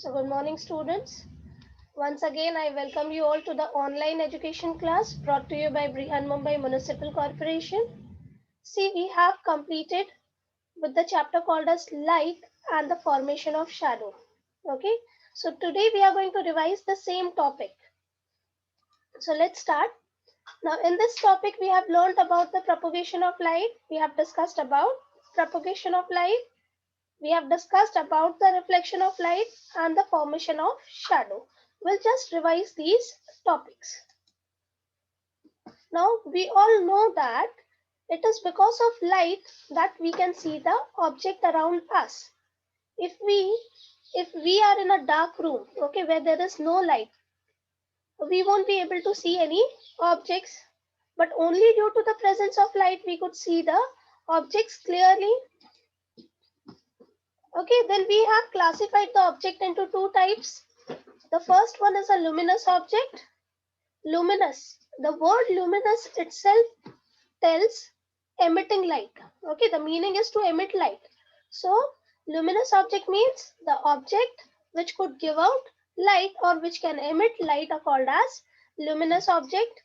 So good morning students. Once again I welcome you all to the online education class brought to you by Brihan Mumbai Municipal Corporation. See, we have completed with the chapter called as light and the formation of shadow. Okay, so today we are going to revise the same topic. So let's start. Now in this topic we have learned about the propagation of light. We have discussed about propagation of light. We have discussed about the reflection of light and the formation of shadow. We'll just revise these topics. Now we all know that it is because of light that we can see the object around us. If we are in a dark room, okay, where there is no light, we won't be able to see any objects, but only due to the presence of light we could see the objects clearly. Okay, then we have classified the object into two types. The first one is a luminous object. Luminous. The word luminous itself tells emitting light. Okay, the meaning is to emit light. So, luminous object means the object which could give out light or which can emit light are called as luminous object.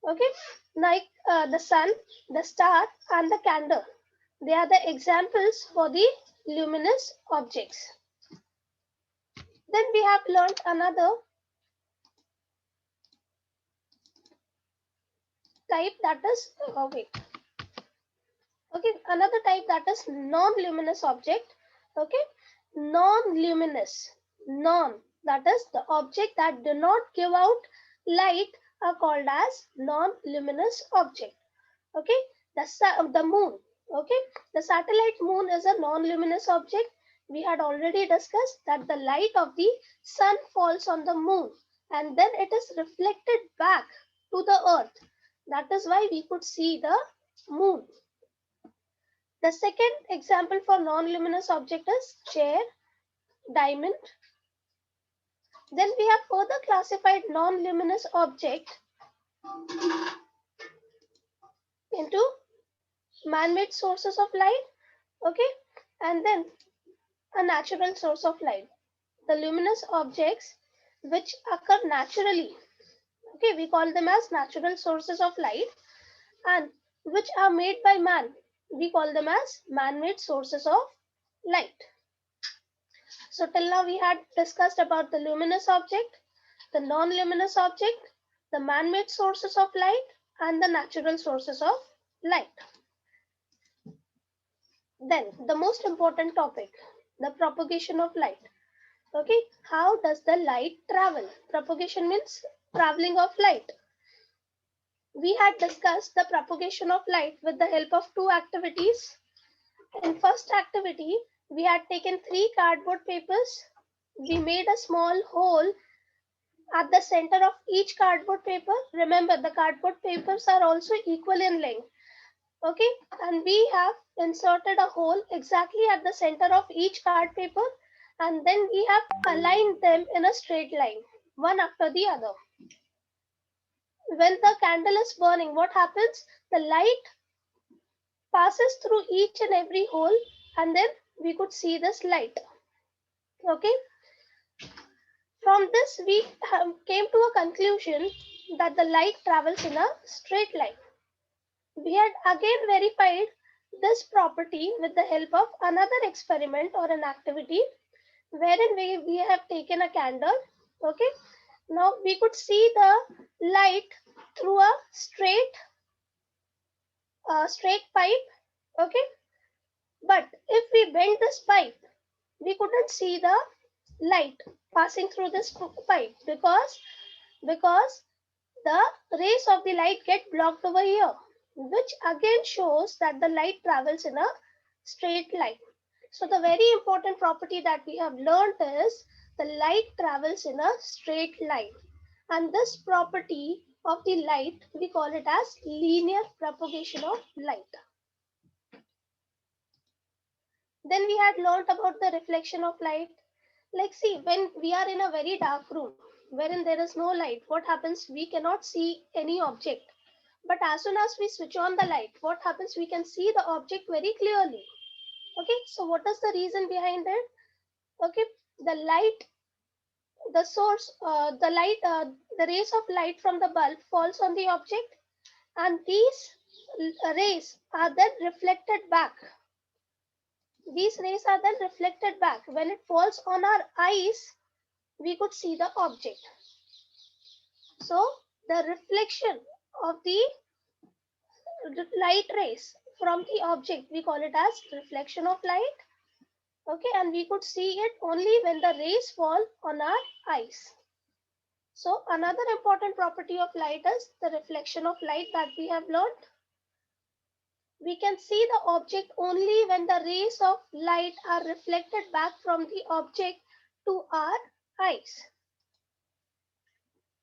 Okay, like the sun, the star, and the candle. They are the examples for the luminous objects. Then we have learned another type that is another type that is non-luminous object. Okay, non-luminous, non, that is the object that do not give out light are called as non-luminous object. Okay, the moon. Okay, the satellite moon is a non-luminous object. We had already discussed that the light of the sun falls on the moon and then it is reflected back to the earth. That is why we could see the moon. The second example for non-luminous object is chair, diamond. Then we have further classified non-luminous object into man-made sources of light, okay, and then a natural source of light. The luminous objects which occur naturally, okay, we call them as natural sources of light, and which are made by man, we call them as man-made sources of light. So till now we had discussed about the luminous object, the non-luminous object, the man-made sources of light, and the natural sources of light. Then the most important topic, the propagation of light. Okay, how does the light travel? Propagation means traveling of light. We had discussed the propagation of light with the help of two activities. In first activity, we had taken 3 cardboard papers. We made a small hole at the center of each cardboard paper. Remember, the cardboard papers are also equal in length. Okay, and we have inserted a hole exactly at the center of each card paper, and then we have aligned them in a straight line, one after the other. When the candle is burning, what happens? The light passes through each and every hole, and then we could see this light. Okay, from this we came to a conclusion that the light travels in a straight line. We had again verified this property with the help of another experiment or an activity wherein we have taken a candle. Okay, now we could see the light through a straight pipe. Okay, but if we bend this pipe, we couldn't see the light passing through this pipe because the rays of the light get blocked over here, which again shows that the light travels in a straight line. So the very important property that we have learned is the light travels in a straight line. And this property of the light, we call it as linear propagation of light. Then we had learned about the reflection of light. Like see, when we are in a very dark room, wherein there is no light, what happens? We cannot see any object. But as soon as we switch on the light, what happens? We can see the object very clearly. Okay, so what is the reason behind it? Okay, the light the source, the rays of light from the bulb falls on the object, and these rays are then reflected back. These rays are then reflected back. When it falls on our eyes, we could see the object. So the reflection of the light rays from the object, we call it as reflection of light. Okay, and we could see it only when the rays fall on our eyes. So another important property of light is the reflection of light that we have learned. We can see the object only when the rays of light are reflected back from the object to our eyes.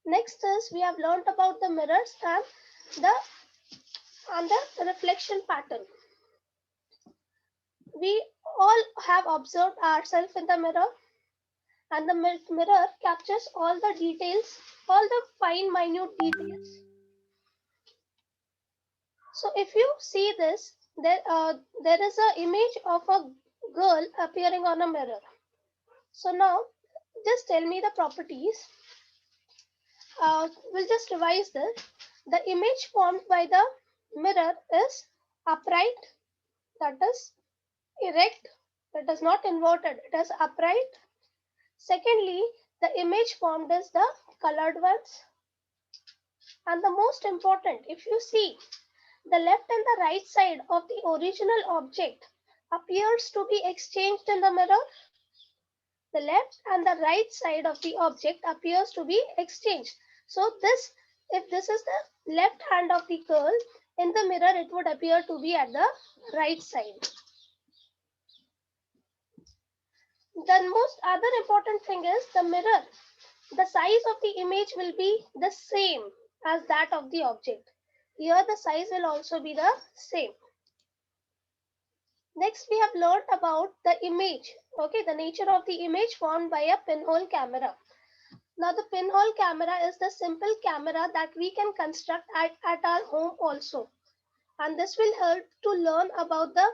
Next is we have learned about the mirrors and the reflection pattern. We all have observed ourselves in the mirror, and the mirror captures all the details, all the fine minute details. So if you see this, there is an image of a girl appearing on a mirror. So now just tell me the properties. We'll just revise this. The image formed by the mirror is upright, that is erect, it is not inverted, it is upright. Secondly, the image formed is the colored ones. And the most important, if you see, the left and the right side of the original object appears to be exchanged in the mirror. The left and the right side of the object appears to be exchanged. So this, if this is the left hand of the girl, in the mirror it would appear to be at the right side. The most other important thing is the mirror. The size of the image will be the same as that of the object. Here the size will also be the same. Next we have learned about the image. Okay, the nature of the image formed by a pinhole camera. Now the pinhole camera is the simple camera that we can construct at our home also. And this will help to learn about the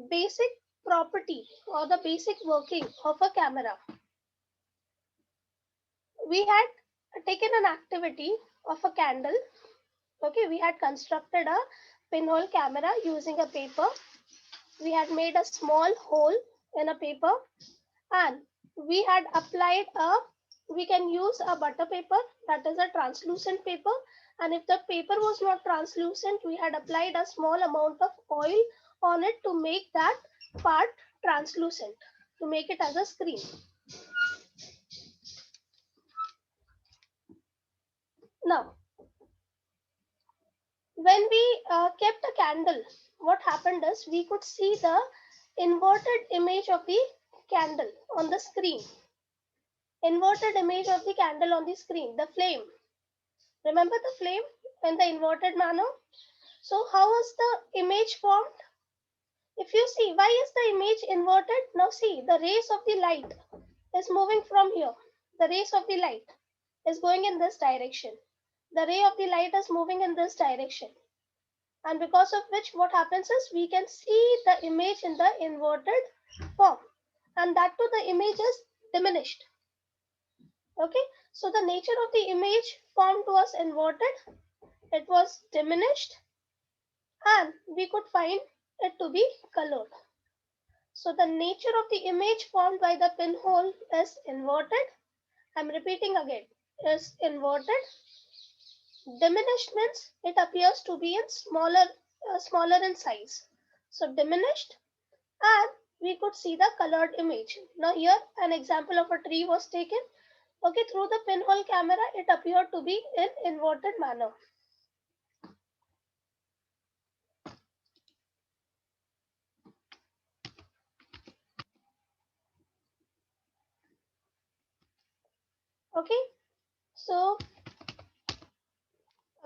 basic property or the basic working of a camera. We had taken an activity of a candle. Okay, we had constructed a pinhole camera using a paper. We had made a small hole in a paper, and we had applied we can use a butter paper, that is a translucent paper, and if the paper was not translucent, we had applied a small amount of oil on it to make that part translucent, to make it as a screen. Now when we kept a candle, what happened is we could see the inverted image of the candle on the screen. Inverted image of the candle on the screen, the flame. Remember the flame in the inverted manner? So how was the image formed? If you see, why is the image inverted? Now see, the rays of the light is moving from here. The rays of the light is going in this direction. The ray of the light is moving in this direction. And because of which what happens is we can see the image in the inverted form. And that too the image is diminished. Okay, so the nature of the image formed was inverted, it was diminished, and we could find it to be colored. So the nature of the image formed by the pinhole is inverted. I'm repeating again, is inverted. Diminished means it appears to be in smaller in size. So diminished, and we could see the colored image. Now here an example of a tree was taken. Okay, through the pinhole camera, it appeared to be in inverted manner. Okay, so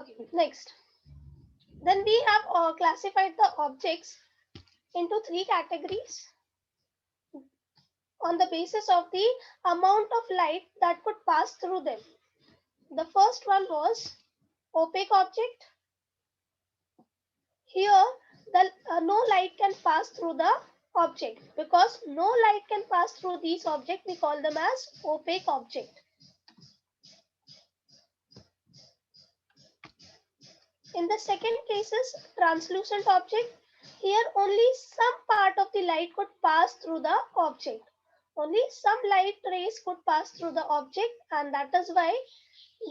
okay, next. Then we have classified the objects into three categories on the basis of the amount of light that could pass through them. The first one was opaque object. Here, no light can pass through the object. Because no light can pass through these objects, we call them as opaque object. In the second case is translucent object. Here only some part of the light could pass through the object. Only some light rays could pass through the object, and that is why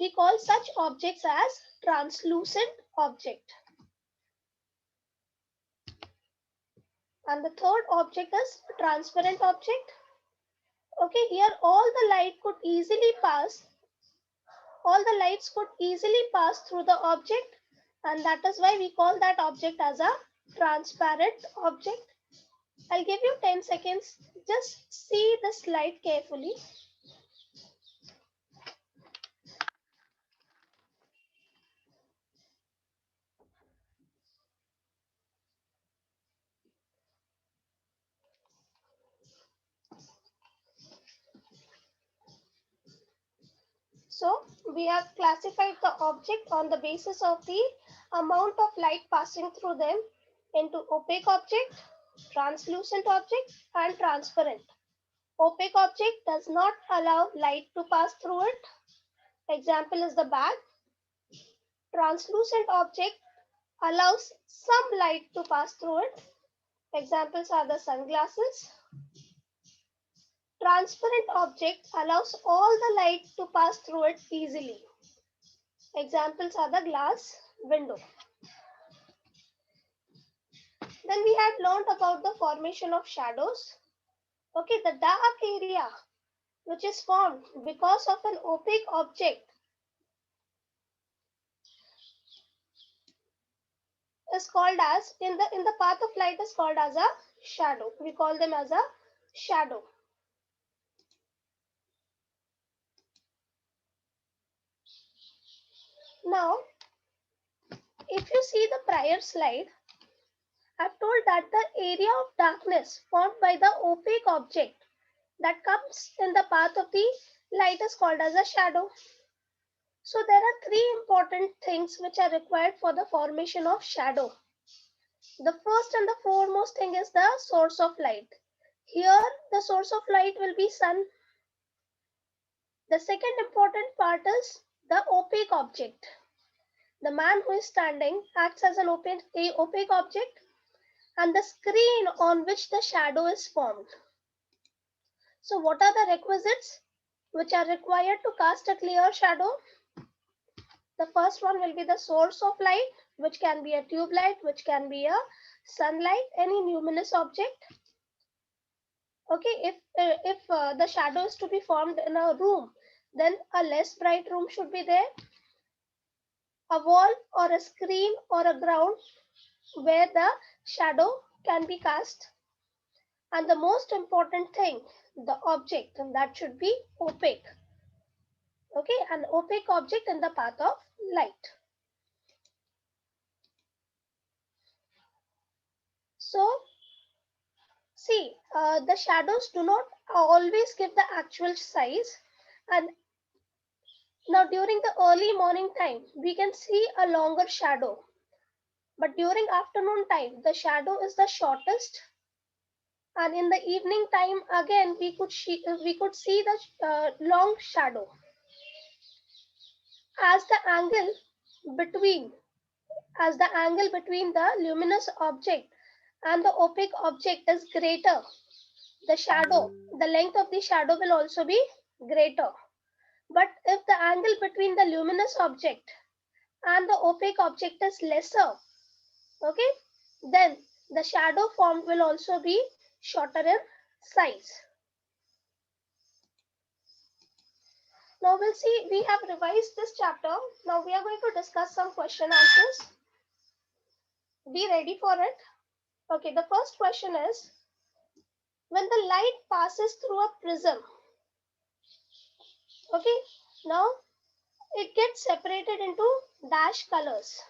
we call such objects as translucent object. And the third object is transparent object. Okay, here all the light could easily pass, all the lights could easily pass through the object, and that is why we call that object as a transparent object. I'll give you 10 seconds. Just see the slide carefully. So we have classified the object on the basis of the amount of light passing through them into opaque object, translucent object, and transparent. Opaque object does not allow light to pass through it. Example is the bag. Translucent object allows some light to pass through it. Examples are the sunglasses. Transparent object allows all the light to pass through it easily. Examples are the glass window. Then we had learned about the formation of shadows. Okay, the dark area which is formed because of an opaque object is called as, in the path of light, is called as a shadow. We call them as a shadow. Now, if you see the prior slide, I've told that the area of darkness formed by the opaque object that comes in the path of the light is called as a shadow. So there are three important things which are required for the formation of shadow. The first and the foremost thing is the source of light. Here the source of light will be sun. The second important part is the opaque object. The man who is standing acts as an opaque object, and the screen on which the shadow is formed. So what are the requisites which are required to cast a clear shadow? The first one will be the source of light, which can be a tube light, which can be a sunlight, any luminous object. Okay, if the shadow is to be formed in a room, then a less bright room should be there. A wall or a screen or a ground where the shadow can be cast. And the most important thing, the object, and that should be opaque. Okay, an opaque object in the path of light. So, see, the shadows do not always give the actual size. And now during the early morning time, we can see a longer shadow. But during afternoon time, the shadow is the shortest. And in the evening time, again, we could see the long shadow. As the angle between the luminous object and the opaque object is greater, the length of the shadow will also be greater. But if the angle between the luminous object and the opaque object is lesser, okay, then the shadow formed will also be shorter in size. Now we'll see, we have revised this chapter. Now we are going to discuss some question answers. Be ready for it. Okay, the first question is, when the light passes through a prism, okay, now it gets separated into dash colors.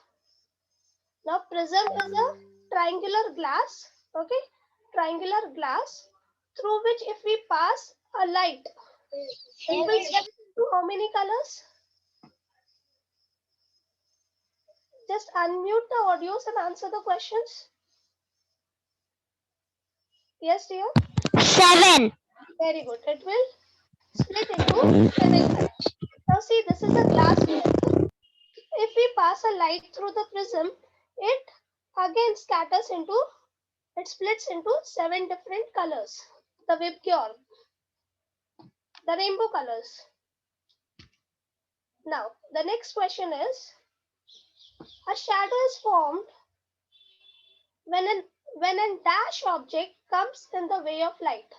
Now prism is a triangular glass, okay, triangular glass through which if we pass a light, it will split into how many colors? Just unmute the audios and answer the questions. Yes, dear? 7. Very good. It will split into 7 colors. Now see, this is a glass mirror. If we pass a light through the prism, it again scatters into, it splits into 7 different colors. The Vibgyor, the rainbow colors. Now, the next question is, a shadow is formed when a dash object comes in the way of light.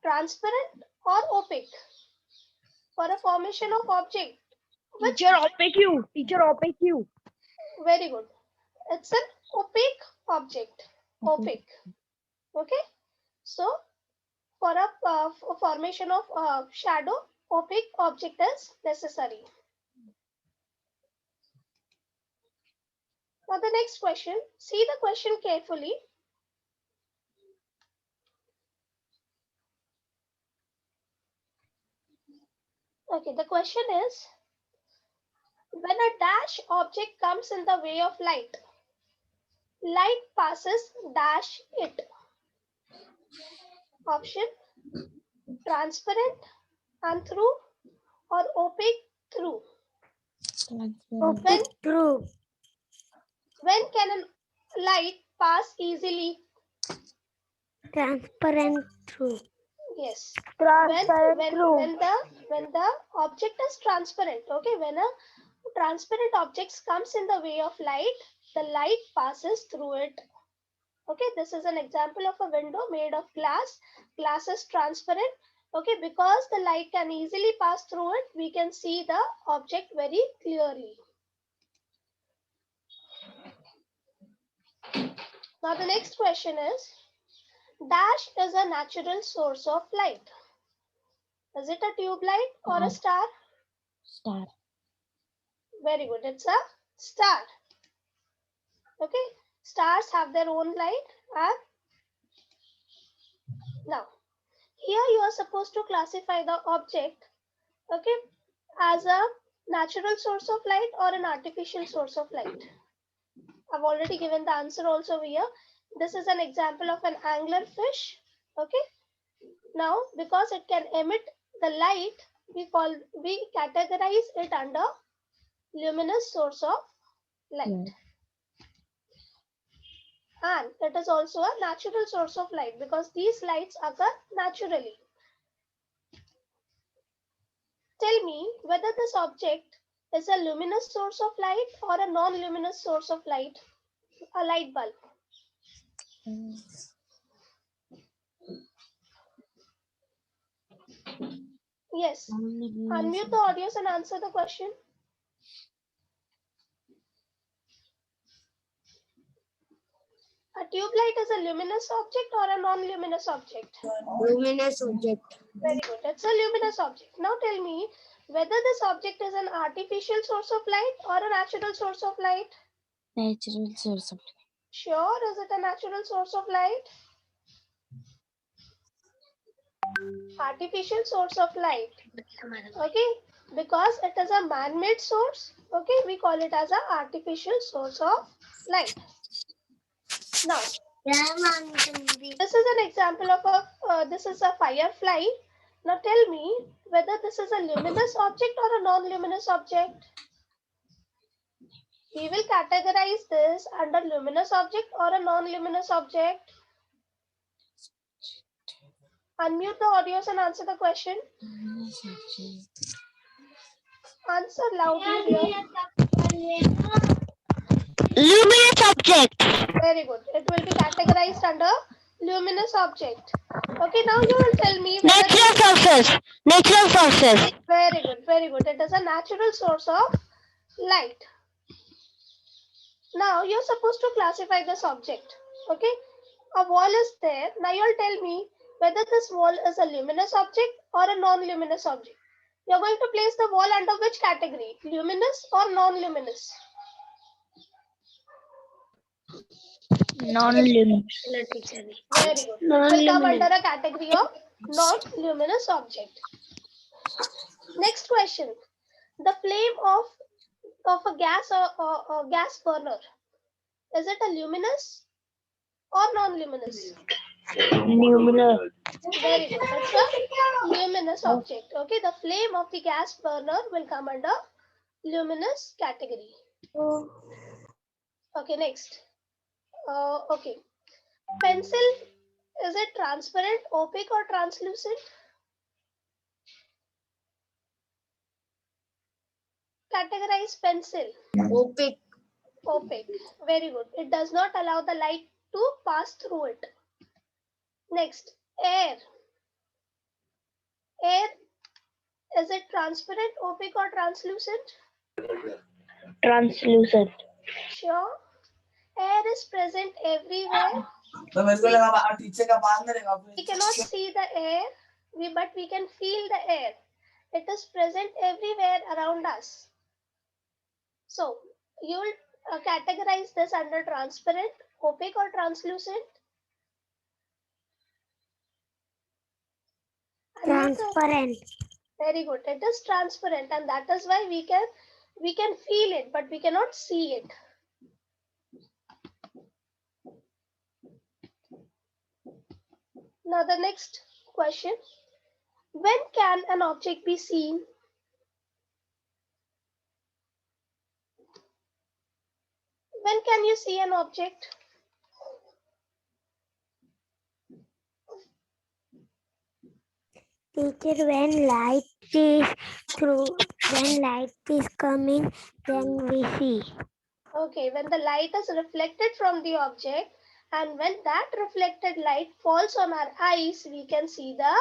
Transparent or opaque? For a formation of object. Teacher, opaque. Teacher, opaque. Very good. It's an opaque object. Opaque. Okay. So, for a formation of shadow, opaque object is necessary. Now the next question, see the question carefully. Okay, the question is, when a dash object comes in the way of light, light passes dash it. Option, transparent and through, or opaque through. Opaque through. When can a light pass easily? Transparent through. Yes. Transparent through. When the object is transparent, okay, when a transparent object comes in the way of light, the light passes through it. Okay, this is an example of a window made of glass. Glass is transparent. Okay, because the light can easily pass through it, we can see the object very clearly. Now the next question is, dash is a natural source of light. Is it a tube light or a star? Star. Very good, it's a star. Okay, stars have their own light. And now, here you are supposed to classify the object, okay, as a natural source of light or an artificial source of light. I've already given the answer also here. This is an example of an anglerfish. Okay. Now, because it can emit the light, we categorize it under luminous source of light. Yeah. And it is also a natural source of light because these lights occur naturally. Tell me whether this object is a luminous source of light or a non-luminous source of light, a light bulb. Yes. Unmute the audios and answer the question. A tube light is a luminous object or a non-luminous object? Luminous object. Very good. It's a luminous object. Now tell me whether this object is an artificial source of light or a natural source of light? Natural source of light. Sure, is it a natural source of light? Artificial source of light. Okay, because it is a man-made source. Okay, we call it as an artificial source of light. Now, this is an example of this is a firefly. Now tell me whether this is a luminous object or a non-luminous object. We will categorize this under luminous object or a non-luminous object. Unmute the audios and answer the question. Answer loudly here. Luminous object. Very good. It will be categorized under luminous object. Okay, now you will tell me. Natural sources. Natural sources. Very good, very good. It is a natural source of light. Now you're supposed to classify this object. Okay, a wall is there. Now you'll tell me whether this wall is a luminous object or a non-luminous object. You're going to place the wall under which category? Luminous or non-luminous? Non-luminous. Very good. It will come under a category of non-luminous object. Next question. The flame of a gas or gas burner. Is it a luminous or non-luminous? Luminous. Very good. It's a luminous object. Okay, the flame of the gas burner will come under luminous category. Okay, next. Okay, pencil, is it transparent, opaque, or translucent? Categorize pencil. Opaque. Opaque. Very good. It does not allow the light to pass through it. Next, air. Air, is it transparent, opaque, or translucent? Translucent. Sure. Air is present everywhere. We cannot see the air, but we can feel the air. It is present everywhere around us. So you will categorize this under transparent, opaque, or translucent. Transparent. Very good. It is transparent, and that is why we can feel it, but we cannot see it. Now the next question. When can an object be seen? When can you see an object? Teacher, when light is coming, then we see. Okay, when the light is reflected from the object, and when that reflected light falls on our eyes, we can see the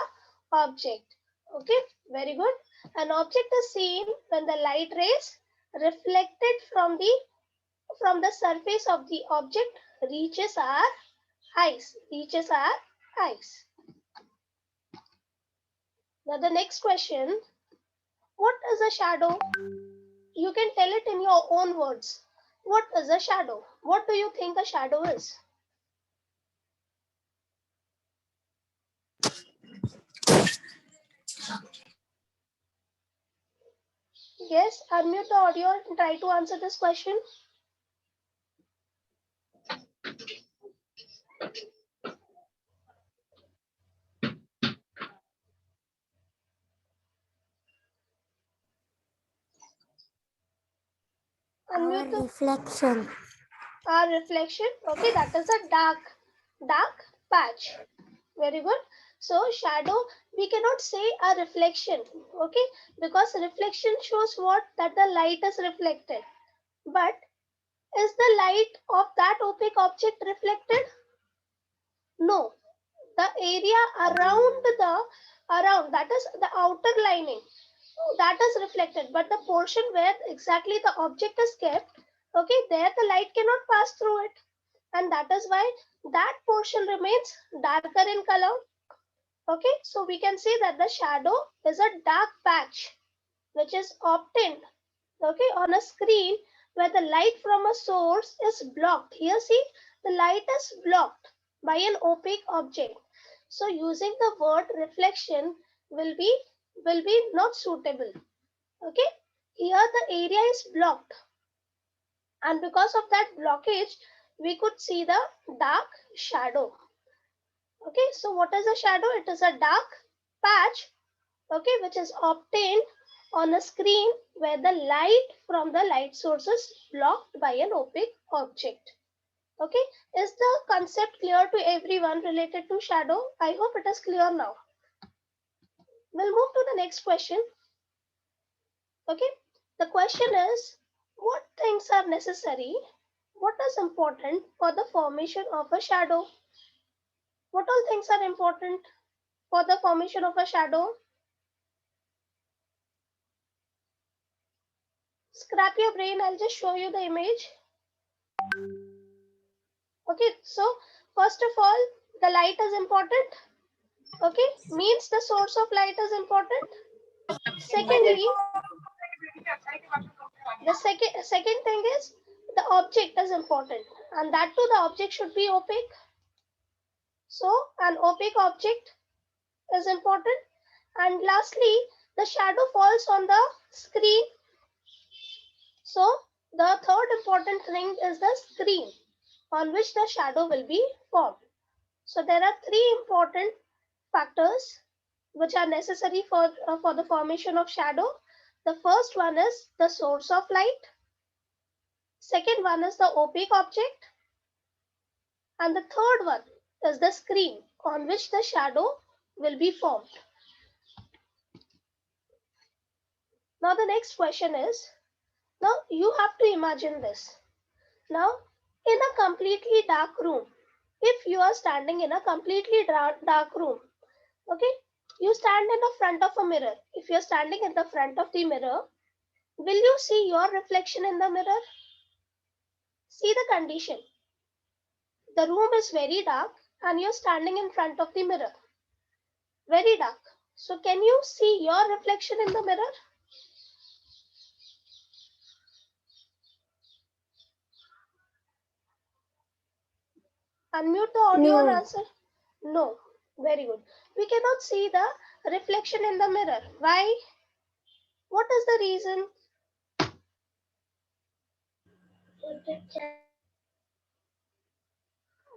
object. Okay, very good. An object is seen when the light rays reflected from the surface of the object reaches our eyes. Now the next question, what is a shadow? You can tell it in your own words. What is a shadow? What do you think a shadow is? Yes, unmute the audio and try to answer this question. Unmute the Reflection. our reflection. Okay, that is a dark patch. Very good. So shadow, we cannot say a reflection. Okay, because reflection shows what? That the light is reflected. But is the light of that opaque object reflected? No. The area around, that is the outer lining, that is reflected, but the portion where exactly the object is kept, okay, there the light cannot pass through it, and that is why that portion remains darker in color. Okay, so we can say that the shadow is a dark patch which is obtained, okay, on a screen where the light from a source is blocked. Here see, the light is blocked by an opaque object. So using the word reflection will be not suitable. Okay, here the area is blocked, and because of that blockage we could see the dark shadow. Okay, so what is a shadow? It is a dark patch, okay, which is obtained on a screen where the light from the light source is blocked by an opaque object. Okay, is the concept clear to everyone related to shadow? I hope it is clear now. We'll move to the next question. Okay, the question is, what things are necessary? What is important for the formation of a shadow? What all things are important for the formation of a shadow? Scrap your brain, I'll just show you the image. Okay, so first of all, the light is important. Okay, means the source of light is important. Secondly, the second thing is the object is important, and that too the object should be opaque. So an opaque object is important. And lastly, the shadow falls on the screen. So the third important thing is the screen on which the shadow will be formed. So there are three important factors which are necessary for the formation of shadow. The first one is the source of light. Second one is the opaque object. And the third one is the screen on which the shadow will be formed. Now the next question is, now you have to imagine this. Now in a completely dark room, if you are standing in a completely dark room, okay, you stand in the front of a mirror. If you are standing in the front of the mirror, will you see your reflection in the mirror? See the condition. The room is very dark and you're standing in front of the mirror. Very dark. So can you see your reflection in the mirror? Unmute the audio and No. answer. No. Very good. We cannot see the reflection in the mirror. Why? What is the reason?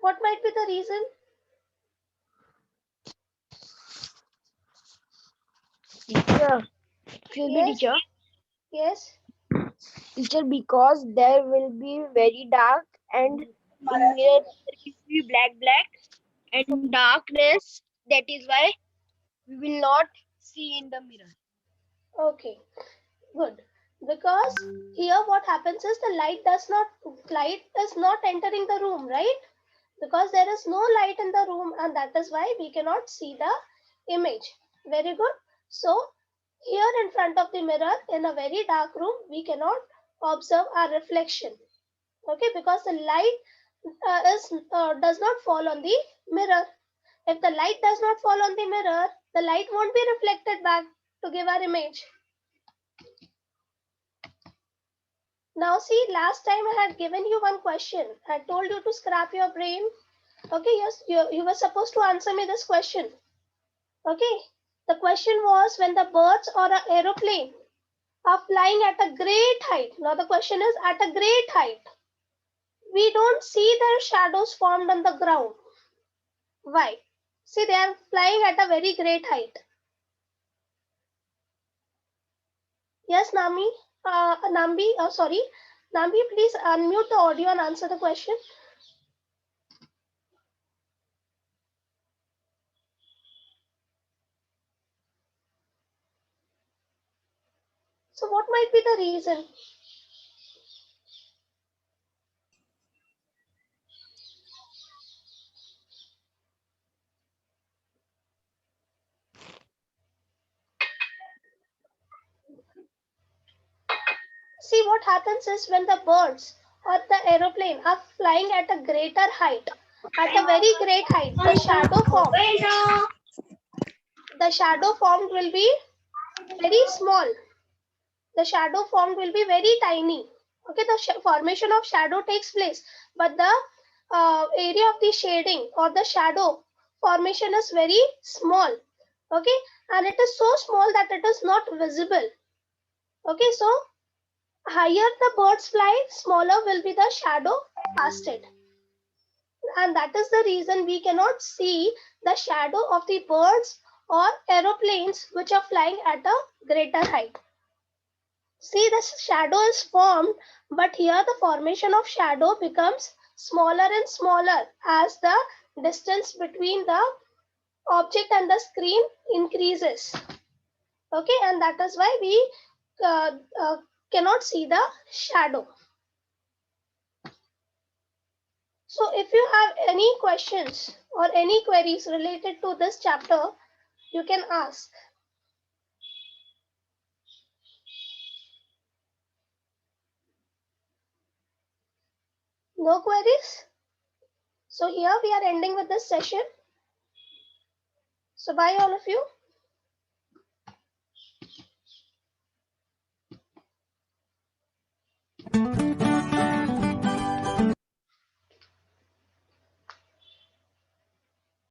What might be the reason? Teacher, excuse me, Yes. teacher. Yes. Teacher, because there will be very dark and in mirror there will be black and darkness. That is why we will not see in the mirror. Okay. Good. Because here what happens is the light is not entering the room, right? Because there is no light in the room, and that is why we cannot see the image. Very good. So here in front of the mirror in a very dark room, we cannot observe our reflection. Okay, because the light does not fall on the mirror. If the light does not fall on the mirror, the light won't be reflected back to give our image. Now see, last time I had given you one question. I told you to scrap your brain. Okay, yes, you were supposed to answer me this question. Okay, the question was, when the birds or an aeroplane are flying at a great height. Now the question is, at a great height, we don't see their shadows formed on the ground. Why? See, they are flying at a very great height. Yes, Nambi, Nambi, please unmute the audio and answer the question. So what might be the reason? See, what happens is when the birds or the aeroplane are flying at a greater height, at a very great height, the shadow formed will be very small. The shadow formed will be very tiny. Okay, the formation of shadow takes place, but the area of the shading or the shadow formation is very small. Okay, and it is so small that it is not visible. Okay, so higher the birds fly, smaller will be the shadow casted. And that is the reason we cannot see the shadow of the birds or aeroplanes which are flying at a greater height. See, the shadow is formed, but here the formation of shadow becomes smaller and smaller as the distance between the object and the screen increases. Okay, and that is why we cannot see the shadow. So if you have any questions or any queries related to this chapter, you can ask. No queries? So here we are ending with this session. So bye all of you.